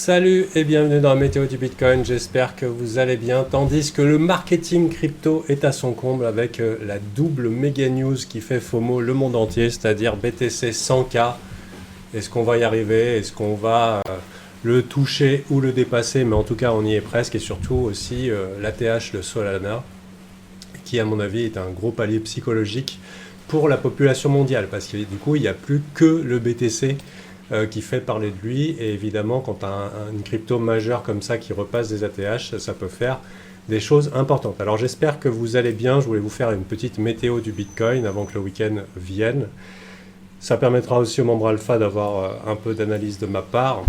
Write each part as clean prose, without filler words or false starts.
Salut et bienvenue dans la météo du Bitcoin, j'espère que vous allez bien, tandis que le marketing crypto est à son comble avec la double méga news qui fait FOMO le monde entier, c'est-à-dire BTC 100K. Est-ce qu'on va y arriver? Est-ce qu'on va le toucher ou le dépasser? Mais en tout cas on y est presque, et surtout aussi l'ATH de Solana, qui à mon avis est un gros palier psychologique pour la population mondiale, parce que du coup il n'y a plus que le BTC qui fait parler de lui. Et évidemment, quand tu as une crypto majeure comme ça qui repasse des ATH, ça peut faire des choses importantes. Alors j'espère que vous allez bien. Je voulais vous faire une petite météo du Bitcoin avant que le week-end vienne. Ça permettra aussi aux membres alpha d'avoir un peu d'analyse de ma part,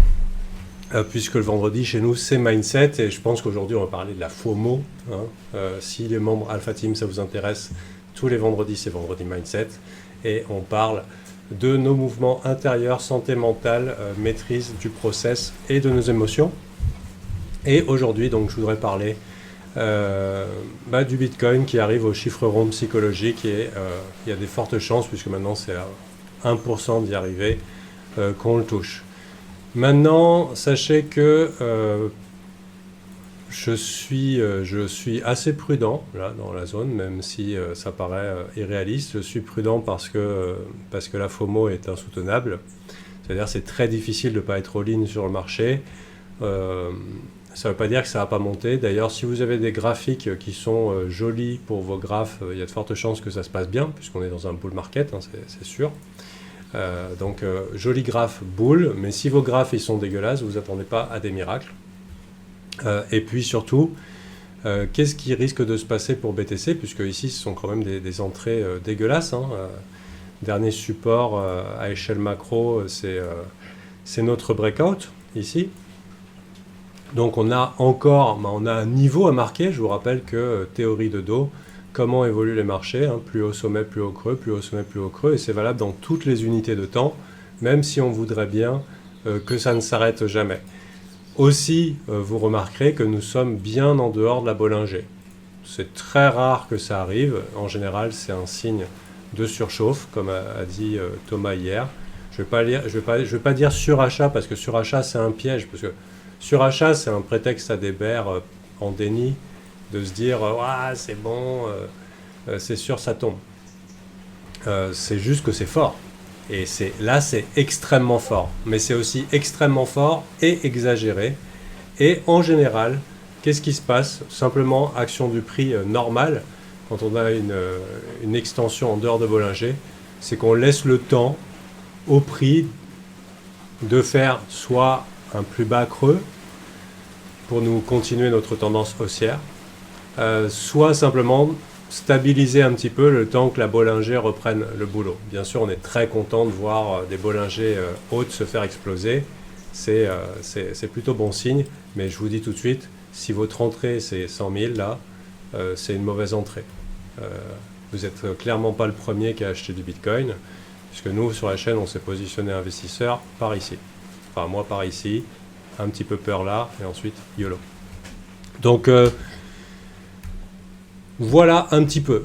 puisque le vendredi chez nous c'est mindset, et je pense qu'aujourd'hui on va parler de la FOMO. Si les membres alpha team ça vous intéresse, tous les vendredis c'est vendredi mindset, et on parle de nos mouvements intérieurs, santé mentale, maîtrise du process et de nos émotions. Et aujourd'hui, donc, je voudrais parler du Bitcoin qui arrive au chiffre rond psychologique, et il y a des fortes chances, puisque maintenant c'est à 1% d'y arriver, qu'on le touche. Maintenant, sachez que je suis assez prudent là dans la zone, même si ça paraît irréaliste. Je suis prudent parce que la FOMO est insoutenable. C'est-à-dire c'est très difficile de ne pas être all-in sur le marché. Ça ne veut pas dire que ça ne va pas monter. D'ailleurs, si vous avez des graphiques qui sont jolis pour vos graphes, il y a de fortes chances que ça se passe bien, puisqu'on est dans un bull market, c'est sûr. Donc joli graphe bull, mais si vos graphes ils sont dégueulasses, vous attendez pas à des miracles. Et puis surtout, qu'est-ce qui risque de se passer pour BTC, puisque ici ce sont quand même des entrées dégueulasses. Dernier support à échelle macro, c'est notre breakout ici. Donc on a un niveau à marquer. Je vous rappelle que théorie de dos, comment évoluent les marchés, plus haut sommet, plus haut creux, plus haut sommet, plus haut creux, et c'est valable dans toutes les unités de temps, même si on voudrait bien que ça ne s'arrête jamais. Aussi, vous remarquerez que nous sommes bien en dehors de la Bollinger. C'est très rare que ça arrive. En général, c'est un signe de surchauffe, comme a dit Thomas hier. Je ne vais pas dire surachat, parce que surachat, c'est un piège. Parce que surachat, c'est un prétexte à des bears en déni, de se dire « c'est bon, c'est sûr, ça tombe ». C'est juste que c'est fort. Et là, c'est extrêmement fort. Mais c'est aussi extrêmement fort et exagéré. Et en général, qu'est-ce qui se passe? Simplement, action du prix normale, quand on a une extension en dehors de Bollinger, c'est qu'on laisse le temps au prix de faire soit un plus bas creux pour nous continuer notre tendance haussière, soit simplement stabiliser un petit peu le temps que la Bollinger reprenne le boulot. Bien sûr, on est très content de voir des Bollinger hautes se faire exploser. C'est plutôt bon signe, mais je vous dis tout de suite, si votre entrée c'est 100 000, là, c'est une mauvaise entrée. Vous n'êtes clairement pas le premier qui a acheté du Bitcoin, puisque nous, sur la chaîne, on s'est positionné investisseur par ici. Enfin, moi par ici, un petit peu peur là, et ensuite YOLO. Donc, voilà un petit peu.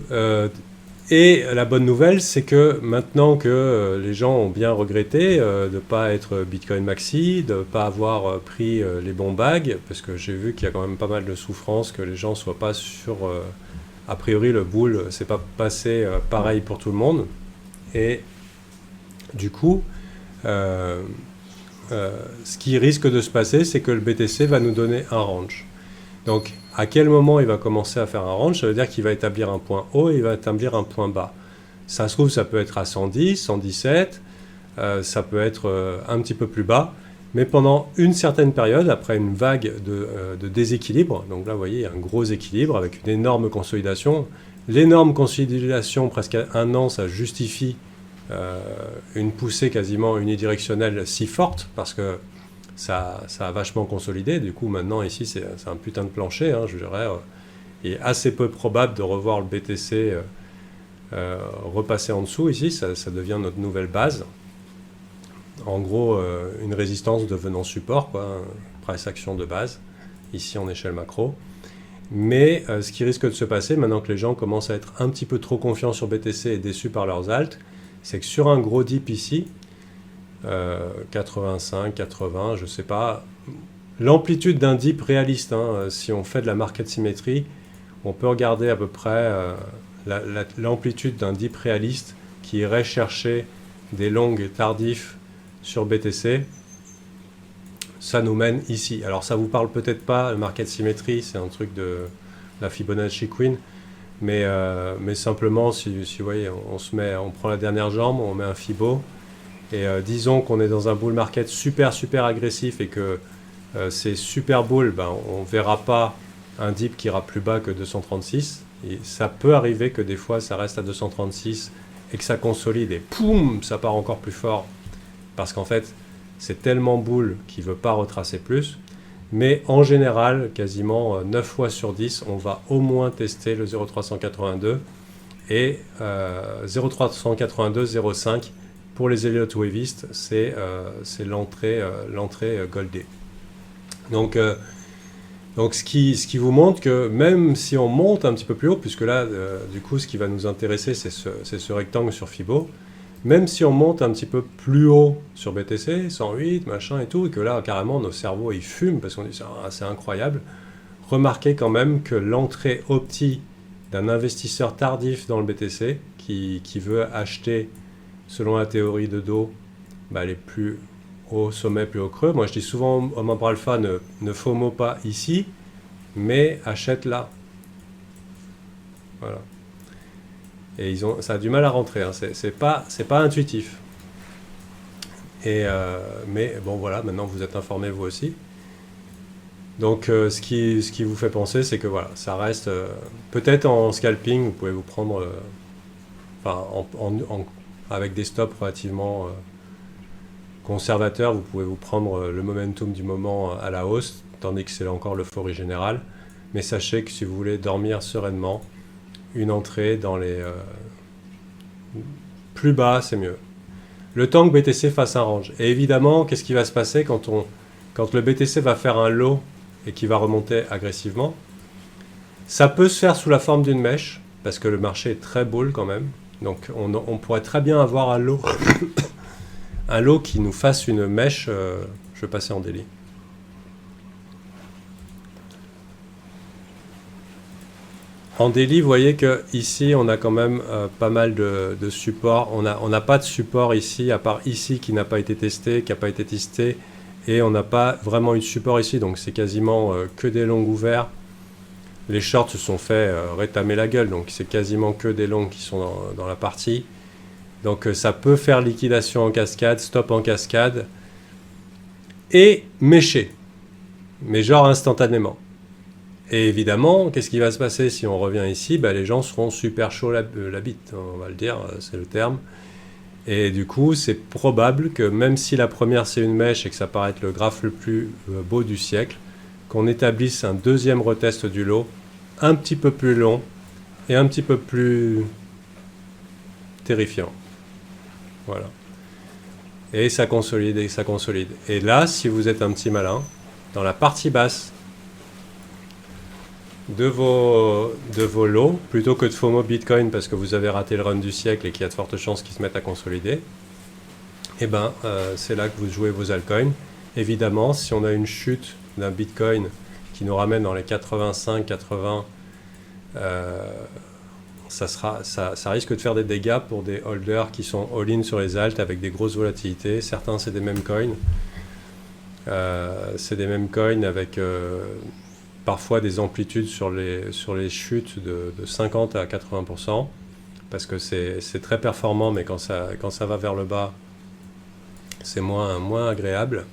Et la bonne nouvelle, c'est que maintenant que les gens ont bien regretté de ne pas être Bitcoin Maxi, de ne pas avoir pris les bons bags, parce que j'ai vu qu'il y a quand même pas mal de souffrance, que les gens ne soient pas sur... a priori, le bull, c'est pas passé pareil pour tout le monde. Et du coup, ce qui risque de se passer, c'est que le BTC va nous donner un range. Donc, à quel moment il va commencer à faire un range? Ça veut dire qu'il va établir un point haut et il va établir un point bas. Ça se trouve, ça peut être à 110, 117, ça peut être un petit peu plus bas, mais pendant une certaine période, après une vague de déséquilibre, donc là, vous voyez, il y a un gros équilibre avec une énorme consolidation. L'énorme consolidation, presque un an, ça justifie une poussée quasiment unidirectionnelle si forte, parce que ça a vachement consolidé. Du coup, maintenant, ici, c'est un putain de plancher. Je dirais, il est assez peu probable de revoir le BTC repasser en dessous. Ici, ça devient notre nouvelle base. En gros, une résistance devenant support, quoi, price action de base, ici en échelle macro. Mais ce qui risque de se passer, maintenant que les gens commencent à être un petit peu trop confiants sur BTC et déçus par leurs alts, c'est que sur un gros dip ici, 85, 80, je sais pas, l'amplitude d'un dip réaliste, hein, si on fait de la market symétrie, on peut regarder à peu près l'amplitude d'un dip réaliste qui irait chercher des longues tardifs sur BTC. Ça nous mène ici. Alors ça vous parle peut-être pas, le market symétrie, c'est un truc de la Fibonacci Queen, mais simplement, si vous voyez, on prend la dernière jambe, on met un Fibo, et disons qu'on est dans un bull market super agressif et que c'est super bull, ben, on ne verra pas un dip qui ira plus bas que 236. Et ça peut arriver que des fois ça reste à 236 et que ça consolide et poum, ça part encore plus fort. Parce qu'en fait, c'est tellement bull qu'il ne veut pas retracer plus. Mais en général, quasiment 9 fois sur 10, on va au moins tester le 0,382 et 0,382, 0,5 pour les Elliott Wavistes, c'est l'entrée Goldé. Donc ce qui vous montre que même si on monte un petit peu plus haut, puisque là, du coup, ce qui va nous intéresser, c'est ce rectangle sur Fibo, même si on monte un petit peu plus haut sur BTC, 108, machin et tout, et que là, carrément, nos cerveaux, ils fument, parce qu'on dit, c'est incroyable, remarquez quand même que l'entrée opti d'un investisseur tardif dans le BTC, qui veut acheter, selon la théorie de Do, les plus au sommet, plus au creux. Moi, je dis souvent au membre alpha, ne FOMO pas ici, mais achète là. Voilà. Et ça a du mal à rentrer. Hein. C'est pas intuitif. Mais bon, voilà, maintenant vous êtes informés vous aussi. Donc, ce qui vous fait penser, c'est que voilà, ça reste... peut-être en scalping, vous pouvez vous prendre... avec des stops relativement... conservateur, vous pouvez vous prendre le momentum du moment à la hausse, tandis que c'est encore l'euphorie générale. Mais sachez que si vous voulez dormir sereinement, une entrée dans les plus bas, c'est mieux. Le temps que BTC fasse un range. Et évidemment, qu'est-ce qui va se passer quand le BTC va faire un low et qui va remonter agressivement? Ça peut se faire sous la forme d'une mèche, parce que le marché est très bull quand même. Donc on pourrait très bien avoir un low un lot qui nous fasse une mèche, je vais passer en daily. En daily, vous voyez que ici, on a quand même pas mal de supports. On n'a pas de support ici, à part ici qui n'a pas été testé, et on n'a pas vraiment eu de support ici, donc c'est quasiment que des longs ouverts. Les shorts se sont fait rétamer la gueule, donc c'est quasiment que des longs qui sont dans la partie. Donc ça peut faire liquidation en cascade, stop en cascade, et mécher, mais genre instantanément. Et évidemment, qu'est-ce qui va se passer si on revient ici? Les gens seront super chauds la bite, on va le dire, c'est le terme. Et du coup, c'est probable que même si la première c'est une mèche et que ça paraît être le graphe le plus beau du siècle, qu'on établisse un deuxième retest du lot, un petit peu plus long et un petit peu plus terrifiant. Voilà. Et ça consolide, et ça consolide. Et là, si vous êtes un petit malin, dans la partie basse de vos lots, plutôt que de FOMO Bitcoin parce que vous avez raté le run du siècle et qu'il y a de fortes chances qu'ils se mettent à consolider, et c'est là que vous jouez vos altcoins. Évidemment, si on a une chute d'un Bitcoin qui nous ramène dans les 85, 80, ça risque de faire des dégâts pour des holders qui sont all-in sur les alts avec des grosses volatilités. Certains, c'est des mêmes coins. C'est des mêmes coins avec parfois des amplitudes sur les chutes de 50 à 80%, parce que c'est très performant, mais quand ça va vers le bas, c'est moins agréable.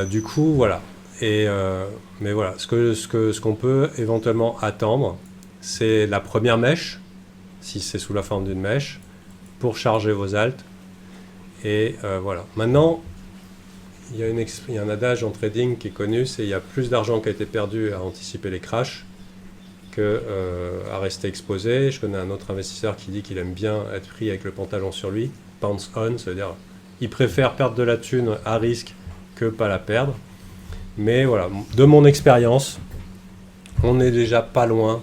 Du coup, voilà. Mais voilà, ce qu'on peut éventuellement attendre, c'est la première mèche, si c'est sous la forme d'une mèche, pour charger vos alts. Et voilà. Maintenant, il y a un adage en trading qui est connu, c'est il y a plus d'argent qui a été perdu à anticiper les crashs que à rester exposé. Je connais un autre investisseur qui dit qu'il aime bien être pris avec le pantalon sur lui, pants on, c'est-à-dire il préfère perdre de la thune à risque que pas la perdre. Mais voilà, de mon expérience, on n'est déjà pas loin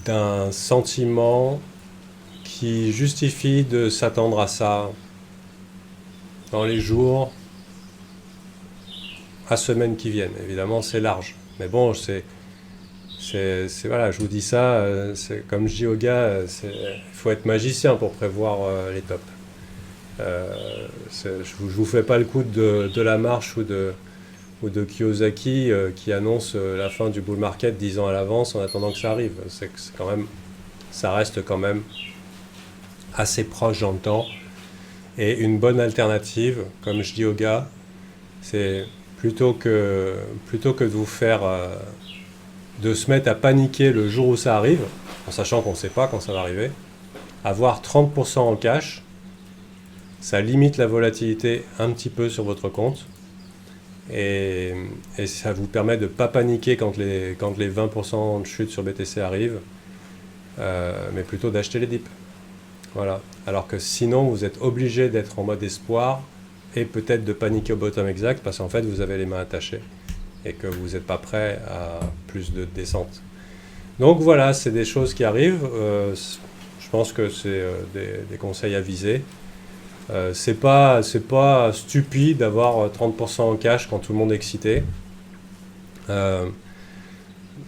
d'un sentiment qui justifie de s'attendre à ça dans les jours à semaines qui viennent. Évidemment, c'est large. Mais bon, voilà, je vous dis ça, comme je dis aux gars, il faut être magicien pour prévoir les tops. Je vous fais pas le coup de la marche ou de Kiyosaki qui annonce la fin du bull market 10 ans à l'avance en attendant que ça arrive. Ça reste quand même assez proche dans le temps. Et une bonne alternative, comme je dis aux gars, c'est plutôt que de vous faire de se mettre à paniquer le jour où ça arrive, en sachant qu'on ne sait pas quand ça va arriver, avoir 30% en cash, ça limite la volatilité un petit peu sur votre compte et ça vous permet de ne pas paniquer quand les 20% de chute sur BTC arrivent, mais plutôt d'acheter les dips. Voilà. Alors que sinon, vous êtes obligé d'être en mode espoir et peut-être de paniquer au bottom exact parce qu'en fait, vous avez les mains attachées et que vous n'êtes pas prêt à plus de descente. Donc voilà, c'est des choses qui arrivent. Je pense que c'est des conseils à viser. C'est pas stupide d'avoir 30% en cash quand tout le monde est excité.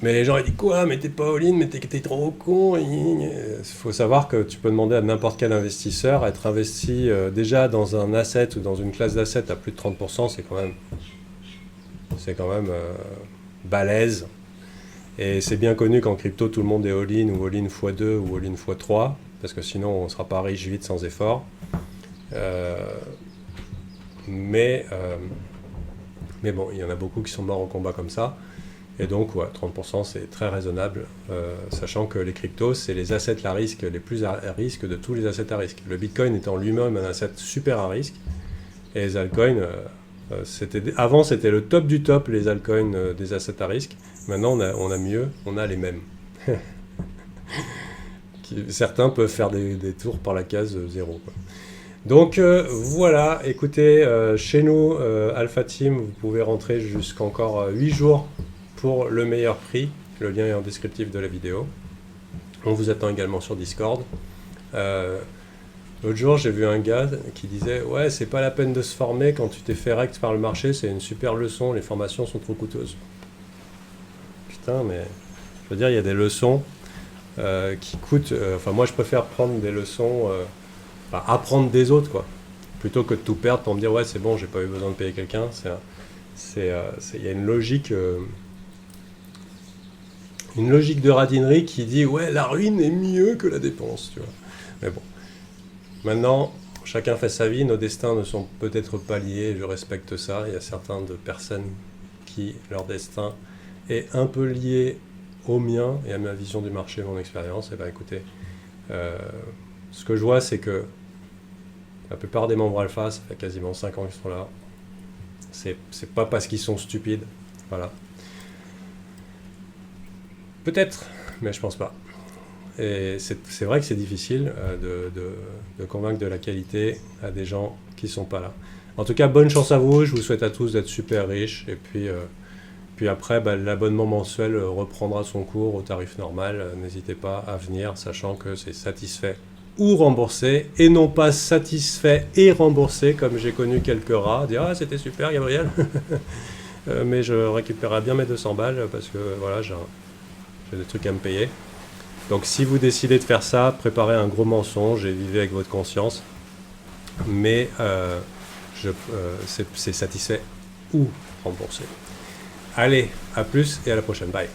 Mais les gens ils disent quoi? Mais t'es pas all-in, mais t'es trop con. Il faut savoir que tu peux demander à n'importe quel investisseur être investi déjà dans un asset ou dans une classe d'assets à plus de 30%, c'est quand même balèze. Et c'est bien connu qu'en crypto tout le monde est all-in ou all-in x2 ou all-in x3 parce que sinon on ne sera pas riche vite sans effort. Mais bon, il y en a beaucoup qui sont morts au combat comme ça. Et donc, ouais, 30% c'est très raisonnable, sachant que les cryptos, c'est les assets à risque les plus à risque de tous les assets à risque. Le Bitcoin étant lui-même un asset super à risque, et les altcoins, avant c'était le top du top, les altcoins des assets à risque. Maintenant, on a mieux, on a les mêmes. Certains peuvent faire des tours par la case 0. Quoi. Donc voilà, écoutez, chez nous, Alpha Team, vous pouvez rentrer jusqu'encore 8 jours pour le meilleur prix. Le lien est en descriptif de la vidéo. On vous attend également sur Discord. L'autre jour, j'ai vu un gars qui disait « Ouais, c'est pas la peine de se former quand tu t'es fait rect par le marché, c'est une super leçon, les formations sont trop coûteuses. » Putain, mais je veux dire, il y a des leçons qui coûtent... Enfin, moi, je préfère prendre des leçons... apprendre des autres, quoi. Plutôt que de tout perdre pour me dire « Ouais, c'est bon, j'ai pas eu besoin de payer quelqu'un. » Il y a une logique de radinerie qui dit ouais, la ruine est mieux que la dépense, tu vois. Mais bon, maintenant, chacun fait sa vie, nos destins ne sont peut-être pas liés, je respecte ça. Il y a certaines personnes qui, leur destin est un peu lié au mien et à ma vision du marché, mon expérience. Et ben écoutez, ce que je vois, c'est que la plupart des membres alpha, ça fait quasiment 5 ans qu'ils sont là. C'est pas parce qu'ils sont stupides, voilà. Peut-être, mais je pense pas. Et c'est vrai que c'est difficile de convaincre de la qualité à des gens qui sont pas là. En tout cas, bonne chance à vous. Je vous souhaite à tous d'être super riches. Et puis après, l'abonnement mensuel reprendra son cours au tarif normal. N'hésitez pas à venir, sachant que c'est satisfait ou remboursé, et non pas satisfait et remboursé, comme j'ai connu quelques rats, dire « Ah, c'était super, Gabriel !» mais je récupérerai bien mes 200 balles, parce que voilà, j'ai des trucs à me payer. Donc si vous décidez de faire ça, préparez un gros mensonge et vivez avec votre conscience. Mais c'est satisfait ou remboursé. Allez, à plus et à la prochaine. Bye.